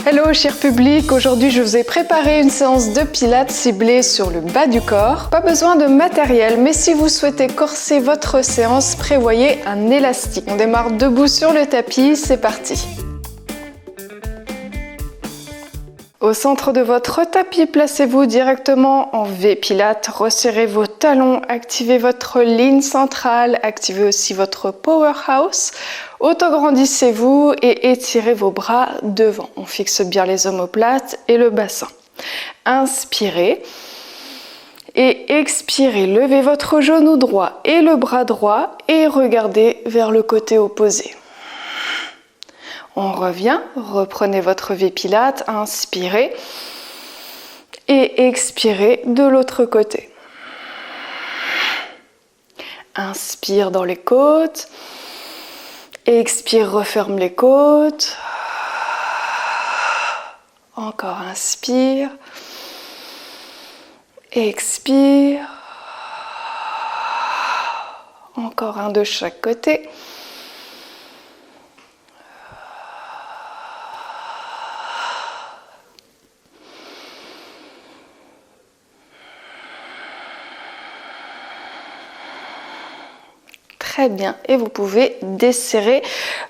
Hello cher public, aujourd'hui je vous ai préparé une séance de pilates ciblée sur le bas du corps. Pas besoin de matériel, mais si vous souhaitez corser votre séance, prévoyez un élastique. On démarre debout sur le tapis, c'est parti. Au centre de votre tapis, placez-vous directement en V Pilates, resserrez vos talons, activez votre ligne centrale, activez aussi votre powerhouse, autograndissez-vous et étirez vos bras devant. On fixe bien les omoplates et le bassin. Inspirez et expirez, levez votre genou droit et le bras droit et regardez vers le côté opposé. On revient, reprenez votre V Pilates, inspirez et expirez de l'autre côté. Inspire dans les côtes, expire, referme les côtes. Encore inspire, expire. Encore un de chaque côté. Très bien, et vous pouvez desserrer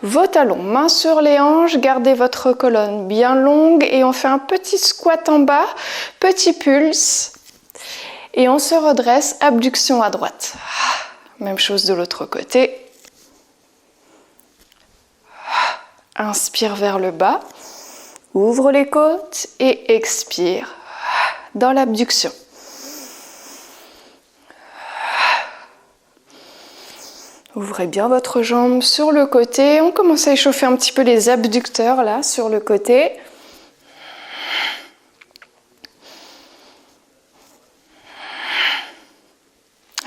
vos talons. Mains sur les hanches, gardez votre colonne bien longue et on fait un petit squat en bas, petit pulse. Et on se redresse, abduction à droite. Même chose de l'autre côté. Inspire vers le bas, ouvre les côtes et expire dans l'abduction. Ouvrez bien votre jambe sur le côté. On commence à échauffer un petit peu les abducteurs là sur le côté.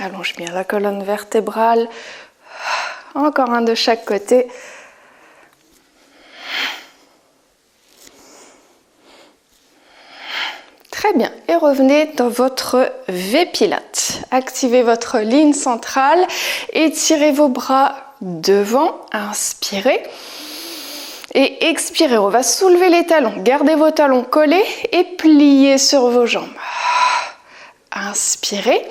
Allonge bien la colonne vertébrale. Encore un de chaque côté. Très bien, et revenez dans votre V Pilates. Activez votre ligne centrale, étirez vos bras devant, inspirez et expirez. On va soulever les talons, gardez vos talons collés et pliez sur vos jambes. Inspirez,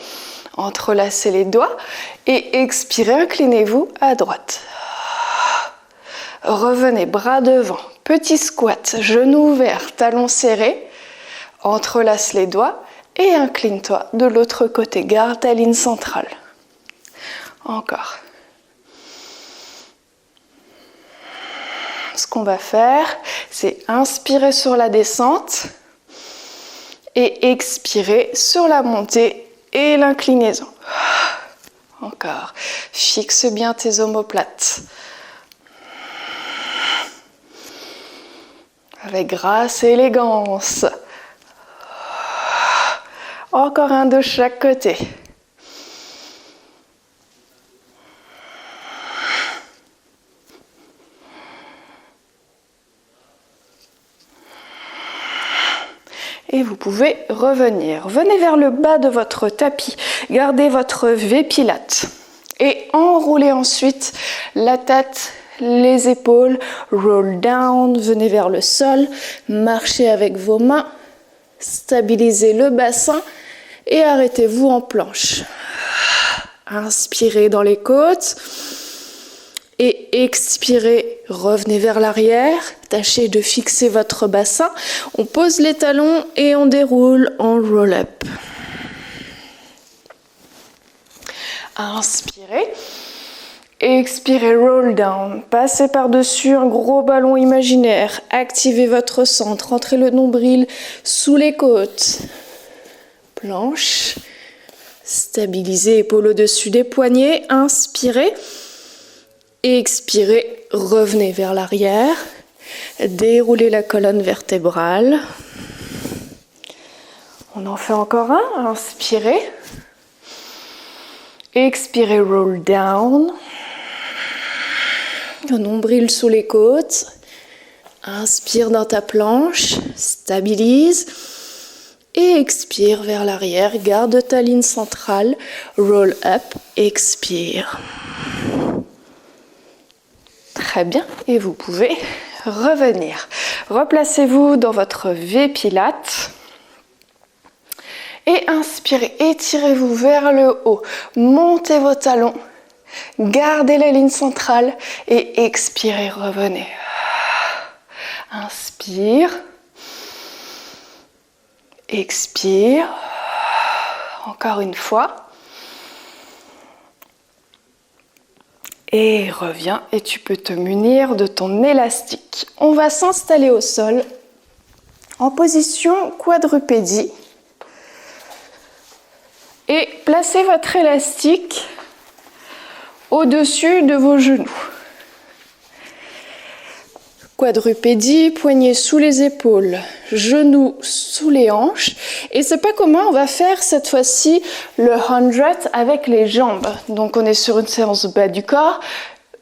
entrelacez les doigts et expirez, inclinez-vous à droite. Revenez, bras devant, petit squat, genoux ouverts, talons serrés. Entrelace les doigts et incline-toi de l'autre côté. Garde ta ligne centrale. Encore. Ce qu'on va faire, c'est inspirer sur la descente et expirer sur la montée et l'inclinaison. Encore. Fixe bien tes omoplates. Avec grâce et élégance. Encore un de chaque côté. Et vous pouvez revenir. Venez vers le bas de votre tapis. Gardez votre V Pilates. Et enroulez ensuite la tête, les épaules. Roll down. Venez vers le sol. Marchez avec vos mains. Stabilisez le bassin. Et arrêtez-vous en planche. Inspirez dans les côtes et expirez, revenez vers l'arrière, tâchez de fixer votre bassin. On pose les talons et on déroule en roll-up. Inspirez, expirez, roll down, passez par-dessus un gros ballon imaginaire, activez votre centre, rentrez le nombril sous les côtes. Planche, stabilisez épaules au-dessus des poignets, inspirez, expirez, revenez vers l'arrière, déroulez la colonne vertébrale. On en fait encore un, inspirez, expirez, roll down, le nombril sous les côtes, inspire dans ta planche, stabilise. Et expire vers l'arrière, garde ta ligne centrale, roll up, expire. Très bien, et vous pouvez revenir. Replacez-vous dans votre V Pilates. Et inspirez, étirez-vous vers le haut. Montez vos talons. Gardez la ligne centrale et expirez, revenez. Inspire. Expire. Encore une fois. Et reviens et tu peux te munir de ton élastique. On va s'installer au sol en position quadrupédie. Et placez votre élastique au-dessus de vos genoux. Quadrupédie, poignets sous les épaules, genoux sous les hanches. Et c'est pas commun, on va faire cette fois-ci le 100 avec les jambes. Donc on est sur une séance bas du corps.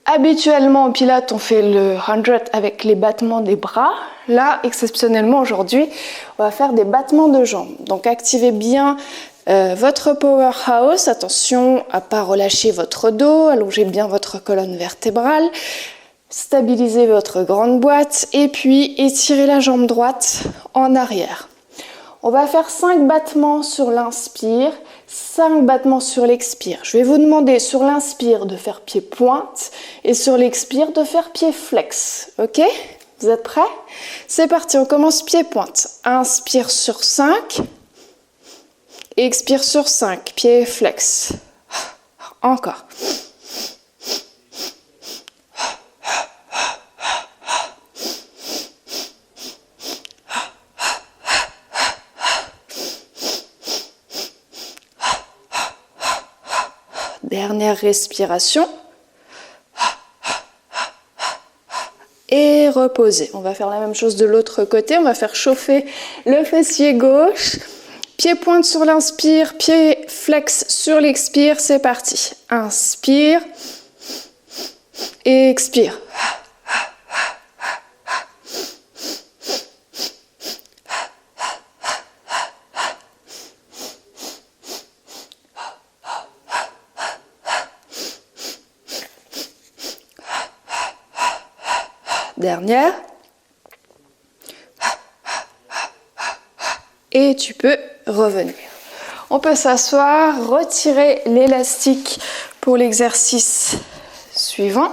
Habituellement au Pilates, on fait le 100 avec les battements des bras. Là, exceptionnellement aujourd'hui, on va faire des battements de jambes. Donc activez bien votre powerhouse. Attention à ne pas relâcher votre dos, allongez bien votre colonne vertébrale. Stabilisez votre grande boîte et puis étirez la jambe droite en arrière. On va faire 5 battements sur l'inspire, 5 battements sur l'expire. Je vais vous demander sur l'inspire de faire pied pointe et sur l'expire de faire pied flex. Ok? Vous êtes prêts? C'est parti, on commence pied pointe. Inspire sur 5, expire sur 5, pied flex. Encore. Dernière respiration. Et reposer. On va faire la même chose de l'autre côté. On va faire chauffer le fessier gauche. Pied pointe sur l'inspire, pied flex sur l'expire. C'est parti. Inspire. Et expire. Dernière. Et tu peux revenir. On peut s'asseoir, retirer l'élastique pour l'exercice suivant.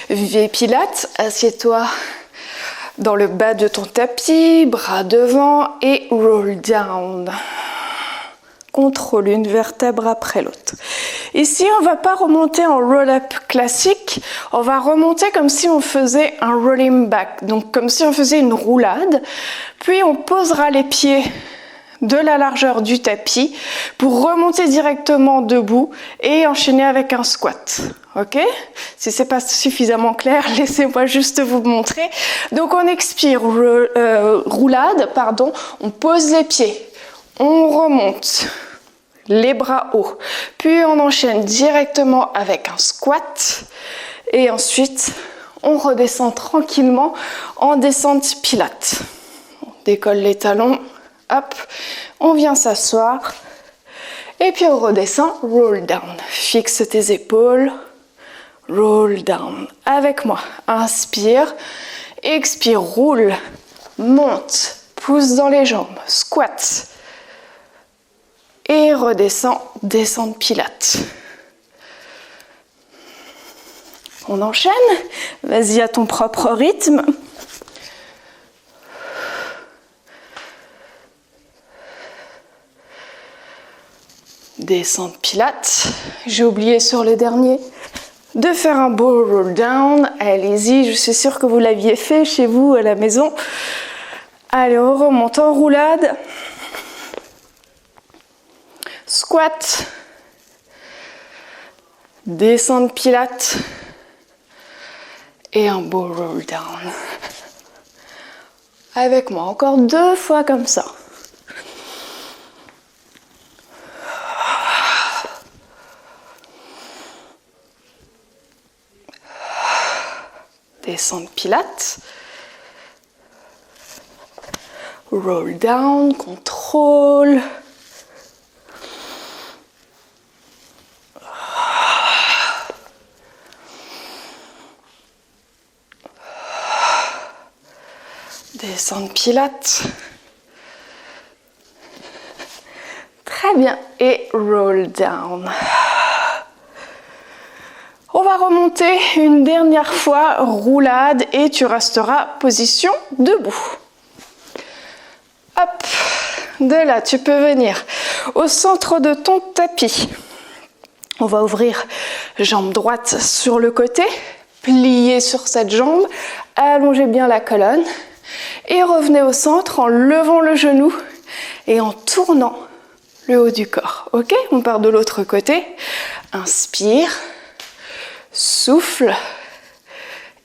V Pilates, assieds-toi dans le bas de ton tapis, bras devant et roll down. Contrôle une vertèbre après l'autre. Ici, on ne va pas remonter en roll-up classique, on va remonter comme si on faisait un rolling back, donc comme si on faisait une roulade, puis on posera les pieds de la largeur du tapis pour remonter directement debout et enchaîner avec un squat. Ok? Si c'est pas suffisamment clair, laissez-moi juste vous montrer. Donc on expire, roulade, pardon, on pose les pieds, on remonte. Les bras hauts, puis on enchaîne directement avec un squat et ensuite on redescend tranquillement en descente pilates. On décolle les talons, hop, on vient s'asseoir et puis on redescend, roll down. Fixe tes épaules, roll down. Avec moi, inspire, expire, roule, monte, pousse dans les jambes, squat. Et redescend, descente pilates. On enchaîne. Vas-y à ton propre rythme. Descente pilates. J'ai oublié sur le dernier de faire un beau roll down. Allez-y, je suis sûre que vous l'aviez fait chez vous à la maison. Allez, on remonte en roulade. Squat, descente pilates et un beau roll down. Avec moi, encore 2 fois comme ça. Descente pilates. Roll down, contrôle. Descendre pilates. Très bien. Et roll down. On va remonter une dernière fois, roulade, et tu resteras position debout. Hop. De là, tu peux venir au centre de ton tapis. On va ouvrir jambe droite sur le côté, plier sur cette jambe, allongez bien la colonne et revenez au centre en levant le genou et en tournant le haut du corps. Ok, on part de l'autre côté. Inspire, souffle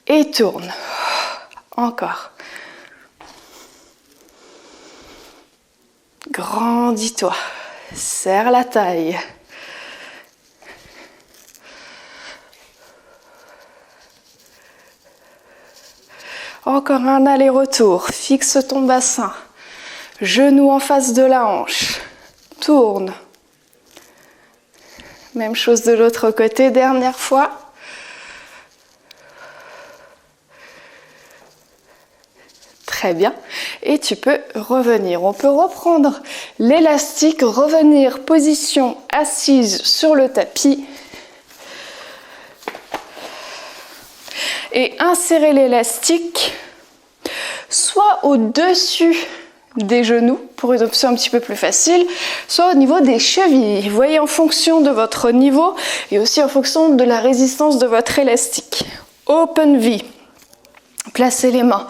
et tourne. Encore. Grandis-toi, serre la taille. Encore un aller-retour, fixe ton bassin, genou en face de la hanche, tourne. Même chose de l'autre côté, dernière fois. Très bien. Et tu peux revenir. On peut reprendre l'élastique, revenir position assise sur le tapis. Et insérer l'élastique soit au-dessus des genoux pour une option un petit peu plus facile, soit au niveau des chevilles. Vous voyez, en fonction de votre niveau et aussi en fonction de la résistance de votre élastique. Open V. Placez les mains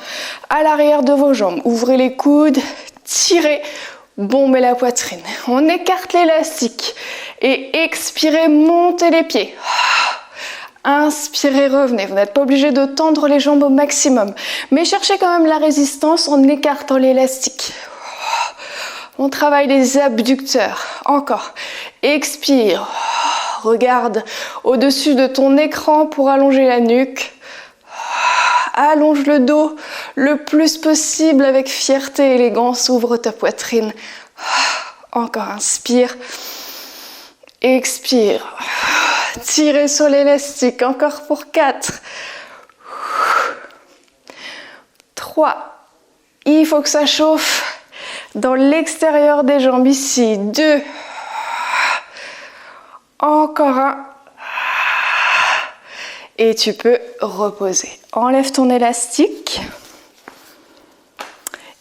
à l'arrière de vos jambes. Ouvrez les coudes, tirez, bombez la poitrine. On écarte l'élastique et expirez, montez les pieds. Inspirez, revenez. Vous n'êtes pas obligé de tendre les jambes au maximum, mais cherchez quand même la résistance en écartant l'élastique. On travaille les abducteurs. Encore. Expire. Regarde au-dessus de ton écran pour allonger la nuque. Allonge le dos le plus possible avec fierté et élégance. Ouvre ta poitrine. Encore, inspire. Expire. Tirez sur l'élastique. Encore pour 4. 3. Il faut que ça chauffe dans l'extérieur des jambes ici. 2. Encore 1. Et tu peux reposer. Enlève ton élastique.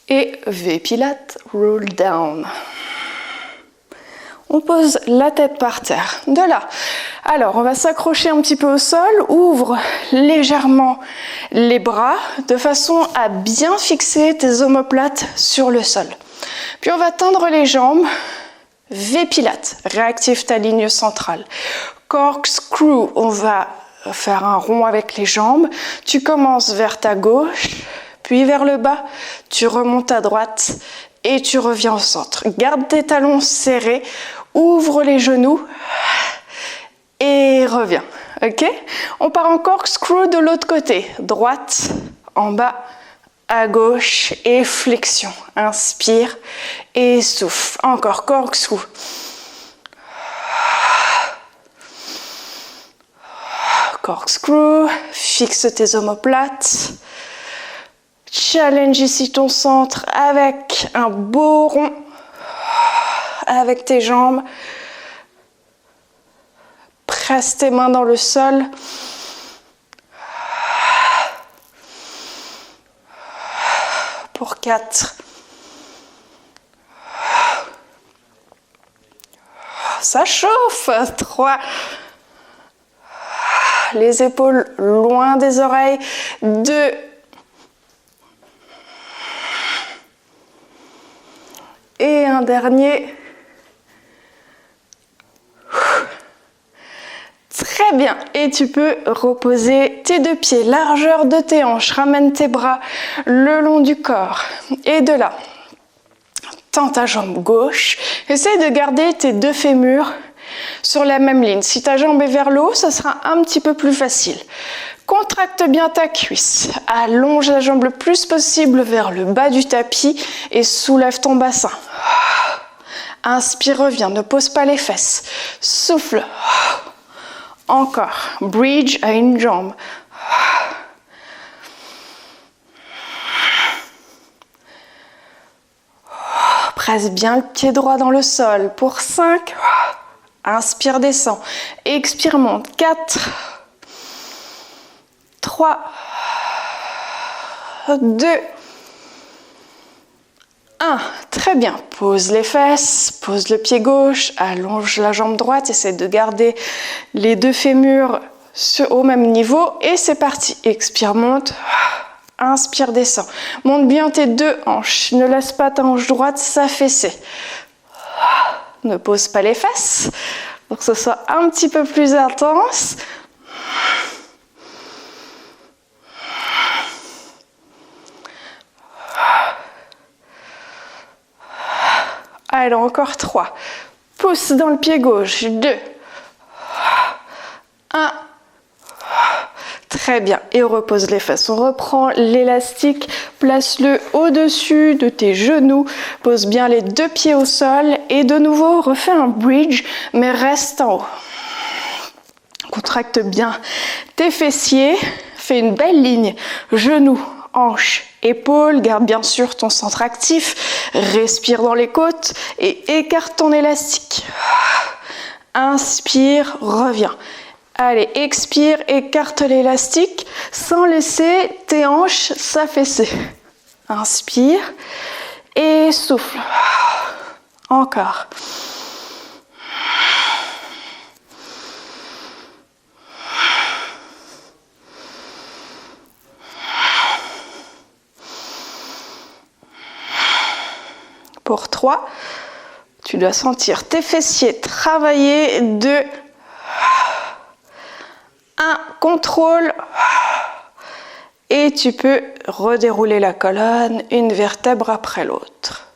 Et V Pilates, roll down. On pose la tête par terre. De là. Alors, on va s'accrocher un petit peu au sol. Ouvre légèrement les bras de façon à bien fixer tes omoplates sur le sol. Puis on va tendre les jambes. V Pilates. Réactive ta ligne centrale. Corkscrew. On va faire un rond avec les jambes. Tu commences vers ta gauche, puis vers le bas. Tu remontes à droite et tu reviens au centre. Garde tes talons serrés. Ouvre les genoux et reviens. Ok? On part en corkscrew de l'autre côté. Droite, en bas, à gauche et flexion. Inspire et souffle. Encore corkscrew. Corkscrew. Fixe tes omoplates. Challenge ici ton centre avec un beau rond. Avec tes jambes. Presse tes mains dans le sol. Pour 4. Ça chauffe. 3. Les épaules loin des oreilles. 2. Et un dernier. Très bien. Et tu peux reposer tes deux pieds, largeur de tes hanches. Ramène tes bras le long du corps. Et de là, tends ta jambe gauche. Essaye de garder tes deux fémurs sur la même ligne. Si ta jambe est vers le haut, ça sera un petit peu plus facile. Contracte bien ta cuisse. Allonge la jambe le plus possible vers le bas du tapis et soulève ton bassin. Inspire, reviens. Ne pose pas les fesses. Souffle. Encore. Bridge à une jambe. Presse bien le pied droit dans le sol. Pour 5. Inspire, descend. Expire, monte. 4. 3. 2. 1. Très bien. Pose les fesses, pose le pied gauche, allonge la jambe droite, essaie de garder les deux fémurs au même niveau et c'est parti. Expire, monte. Inspire, descend. Monte bien tes deux hanches. Ne laisse pas ta hanche droite s'affaisser. Ne pose pas les fesses pour que ce soit un petit peu plus intense. Allez, encore 3. Pousse dans le pied gauche. 2. 1. Très bien. Et on repose les fesses. On reprend l'élastique. Place-le au-dessus de tes genoux. Pose bien les deux pieds au sol. Et de nouveau, refais un bridge, mais reste en haut. Contracte bien tes fessiers. Fais une belle ligne. Genoux, hanches, épaules. Garde bien sûr ton centre actif. Respire dans les côtes et écarte ton élastique. Inspire, reviens. Allez, expire, écarte l'élastique sans laisser tes hanches s'affaisser. Inspire et souffle. Encore. Pour 3, tu dois sentir tes fessiers travailler. 2, 1, contrôle. Et tu peux redérouler la colonne, une vertèbre après l'autre.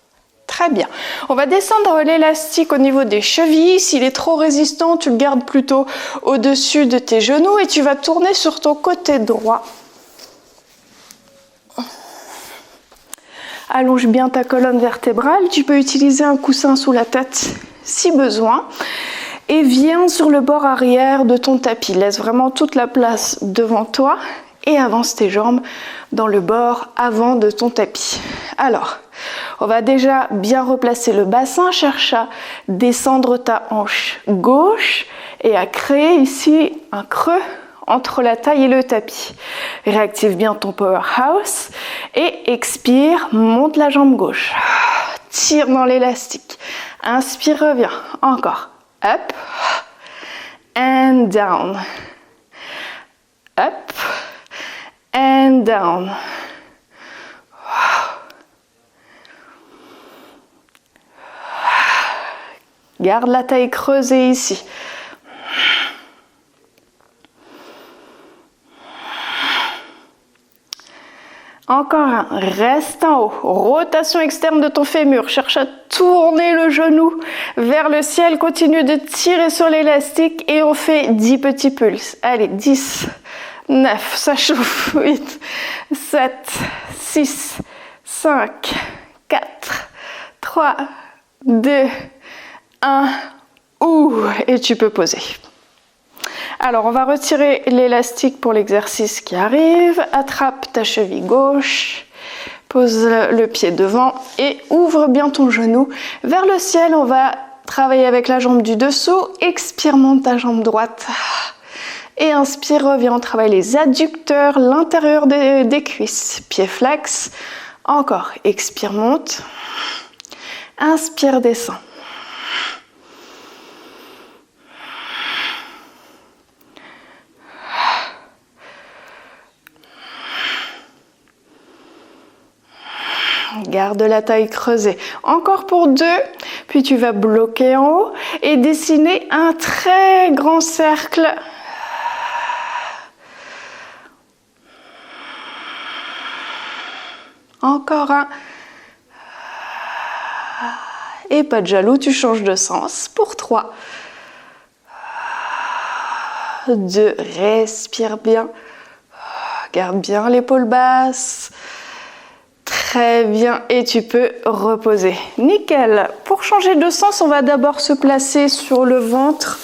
Très bien. On va descendre l'élastique au niveau des chevilles. S'il est trop résistant, tu le gardes plutôt au-dessus de tes genoux et tu vas tourner sur ton côté droit. Allonge bien ta colonne vertébrale. Tu peux utiliser un coussin sous la tête si besoin. Et viens sur le bord arrière de ton tapis. Laisse vraiment toute la place devant toi et avance tes jambes dans le bord avant de ton tapis. Alors, on va déjà bien replacer le bassin. Cherche à descendre ta hanche gauche et à créer ici un creux entre la taille et le tapis. Réactive bien ton powerhouse et expire, monte la jambe gauche. Tire dans l'élastique. Inspire, reviens. Encore. Up and down. Up and down. Garde la taille creusée ici. Encore un, reste en haut, rotation externe de ton fémur, cherche à tourner le genou vers le ciel, continue de tirer sur l'élastique et on fait 10 petits pulses. Allez, 10, 9, ça chauffe, 8, 7, 6, 5, 4, 3, 2, 1, et tu peux poser. Alors, on va retirer l'élastique pour l'exercice qui arrive. Attrape ta cheville gauche, pose le pied devant et ouvre bien ton genou vers le ciel. On va travailler avec la jambe du dessous. Expire, monte ta jambe droite. Et inspire, reviens. On travaille les adducteurs, l'intérieur des cuisses. Pied flex. Encore. Expire, monte. Inspire, descend. Garde la taille creusée. Encore pour 2, puis tu vas bloquer en haut et dessiner un très grand cercle. Encore un. Et pas de jaloux, tu changes de sens. Pour 3. 2, respire bien. Garde bien l'épaule basse. Très bien, et tu peux reposer. Nickel. Pour changer de sens, on va d'abord se placer sur le ventre.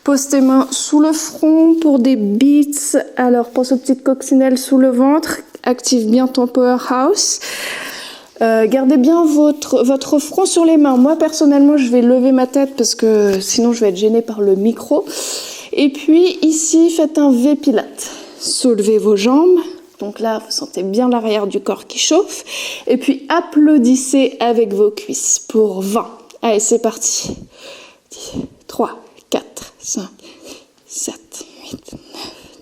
Pose tes mains sous le front pour des beats. Alors, pense aux petites coccinelles sous le ventre. Active bien ton powerhouse. Gardez bien votre front sur les mains. Moi, personnellement, je vais lever ma tête parce que sinon, je vais être gênée par le micro. Et puis, ici, faites un V Pilates. Soulevez vos jambes. Donc là, vous sentez bien l'arrière du corps qui chauffe. Et puis, applaudissez avec vos cuisses pour 20. Allez, c'est parti. 10, 3, 4, 5, 7, 8, 9,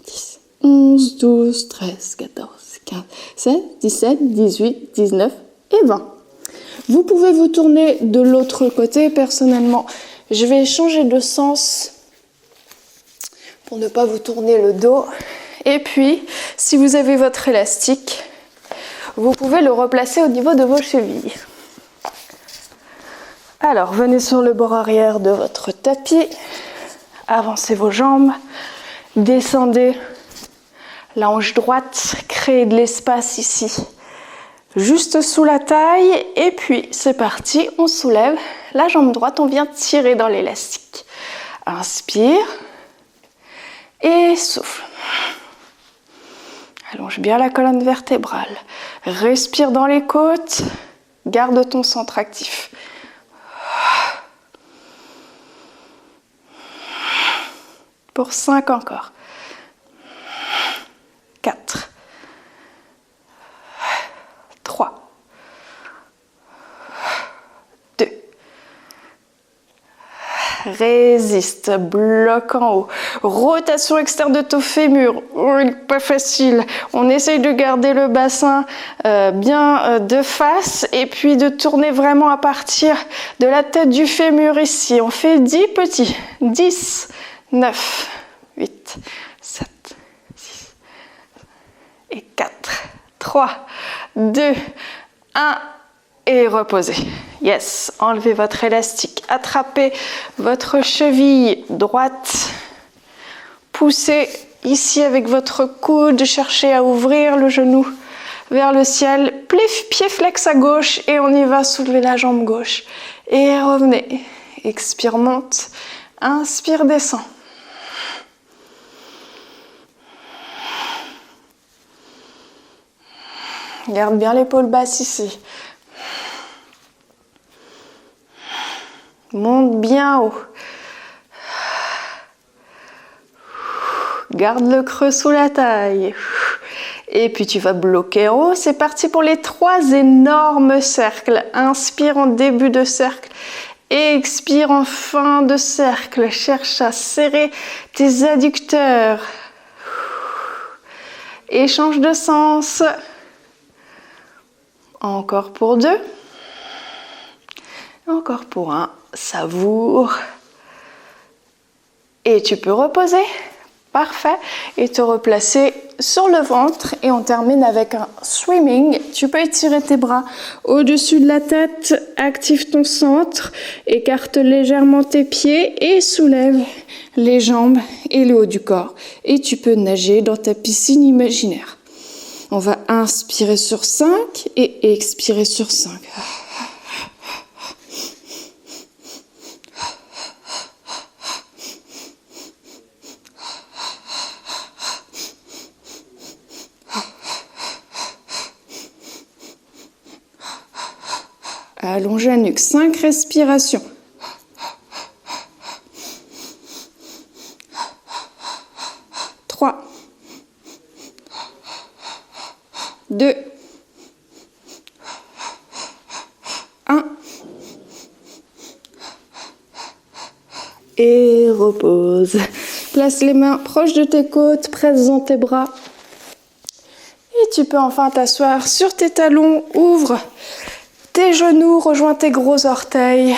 10, 11, 12, 13, 14, 15, 16, 17, 18, 19 et 20. Vous pouvez vous tourner de l'autre côté. Personnellement, je vais changer de sens pour ne pas vous tourner le dos. Et puis, si vous avez votre élastique, vous pouvez le replacer au niveau de vos chevilles. Alors, venez sur le bord arrière de votre tapis, avancez vos jambes, descendez la hanche droite, créez de l'espace ici, juste sous la taille, et puis c'est parti, on soulève la jambe droite, on vient tirer dans l'élastique. Inspire et souffle. Allonge bien la colonne vertébrale. Respire dans les côtes. Garde ton centre actif. Pour 5 encore. 4. 3. 2. Résiste, bloc en haut. Rotation externe de ton fémur. Oh, pas facile. On essaye de garder le bassin bien de face et puis de tourner vraiment à partir de la tête du fémur ici. On fait 10 petits. 10, 9, 8, 7, 6 et 4, 3, 2, 1. Et reposez. Yes, enlevez votre élastique, attrapez votre cheville droite, poussez ici avec votre coude, cherchez à ouvrir le genou vers le ciel, pied flex à gauche et on y va, soulever la jambe gauche. Et revenez, expire, monte, inspire, descend. Garde bien l'épaule basse ici. Monte bien haut. Garde le creux sous la taille. Et puis tu vas bloquer en haut. C'est parti pour les 3 énormes cercles. Inspire en début de cercle. Expire en fin de cercle. Cherche à serrer tes adducteurs. Et change de sens. Encore pour 2. Encore pour 1. Savoure. Et tu peux reposer. Parfait. Et te replacer sur le ventre. Et on termine avec un swimming. Tu peux étirer tes bras au-dessus de la tête. Active ton centre. Écarte légèrement tes pieds. Et soulève les jambes et le haut du corps. Et tu peux nager dans ta piscine imaginaire. On va inspirer sur 5 et expirer sur 5. Allongez la nuque, 5 respirations. 3, 2, 1. Et repose. Place les mains proches de tes côtes, presse dans tes bras. Et tu peux enfin t'asseoir sur tes talons, ouvre tes genoux, rejoins tes gros orteils.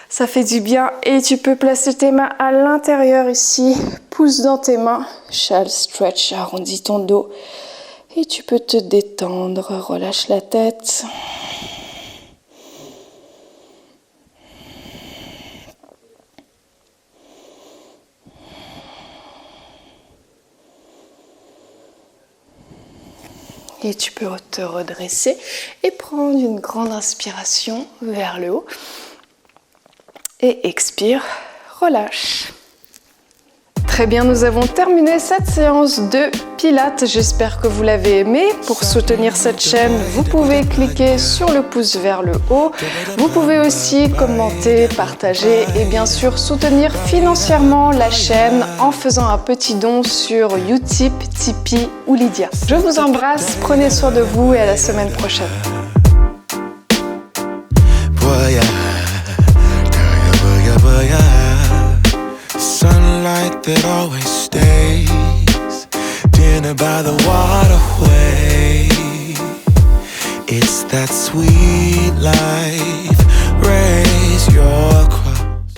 Ça fait du bien. Et tu peux placer tes mains à l'intérieur ici. Pousse dans tes mains. Shall stretch, arrondis ton dos. Et tu peux te détendre. Relâche la tête. Et tu peux te redresser et prendre une grande inspiration vers le haut. Et expire, relâche. Très bien, nous avons terminé cette séance de Pilates. J'espère que vous l'avez aimé. Pour soutenir cette chaîne, vous pouvez cliquer sur le pouce vers le haut. Vous pouvez aussi commenter, partager et bien sûr soutenir financièrement la chaîne en faisant un petit don sur Utip, Tipeee ou Lydia. Je vous embrasse, prenez soin de vous et à la semaine prochaine. Sunlight that always stays, dinner by the waterway. It's that sweet light.